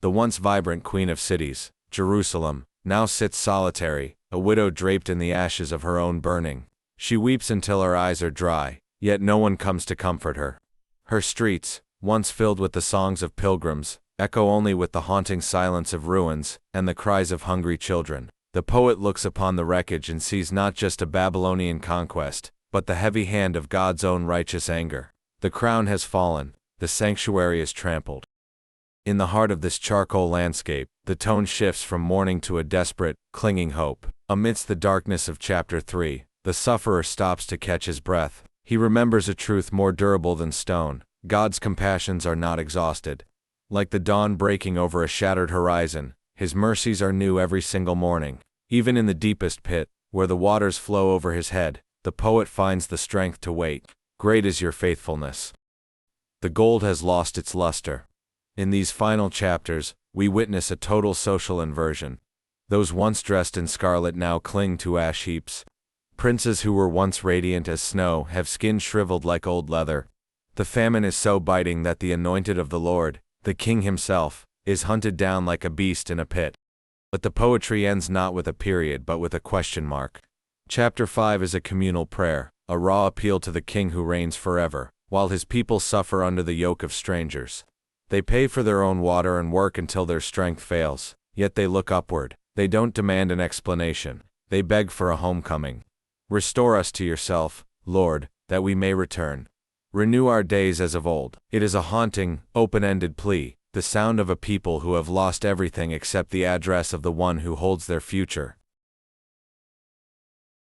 The once vibrant queen of cities, Jerusalem, now sits solitary, a widow draped in the ashes of her own burning. She weeps until her eyes are dry, yet no one comes to comfort her. Her streets, once filled with the songs of pilgrims, echo only with the haunting silence of ruins and the cries of hungry children. The poet looks upon the wreckage and sees not just a Babylonian conquest, but the heavy hand of God's own righteous anger. The crown has fallen, the sanctuary is trampled. In the heart of this charcoal landscape, the tone shifts from mourning to a desperate, clinging hope. Amidst the darkness of chapter 3, the sufferer stops to catch his breath. He remembers a truth more durable than stone: God's compassions are not exhausted. Like the dawn breaking over a shattered horizon, His mercies are new every single morning. Even in the deepest pit, where the waters flow over his head, the poet finds the strength to wait. Great is your faithfulness. The gold has lost its luster. In these final chapters, we witness a total social inversion. Those once dressed in scarlet now cling to ash heaps. Princes who were once radiant as snow have skin shriveled like old leather. The famine is so biting that the anointed of the Lord, the King himself, is hunted down like a beast in a pit. But the poetry ends not with a period but with a question mark. Chapter 5 is a communal prayer, a raw appeal to the King who reigns forever, while his people suffer under the yoke of strangers. They pay for their own water and work until their strength fails, yet they look upward. They don't demand an explanation. They beg for a homecoming. Restore us to yourself, Lord, that we may return. Renew our days as of old. It is a haunting, open-ended plea, the sound of a people who have lost everything except the address of the one who holds their future.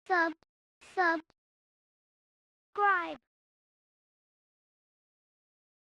Subscribe.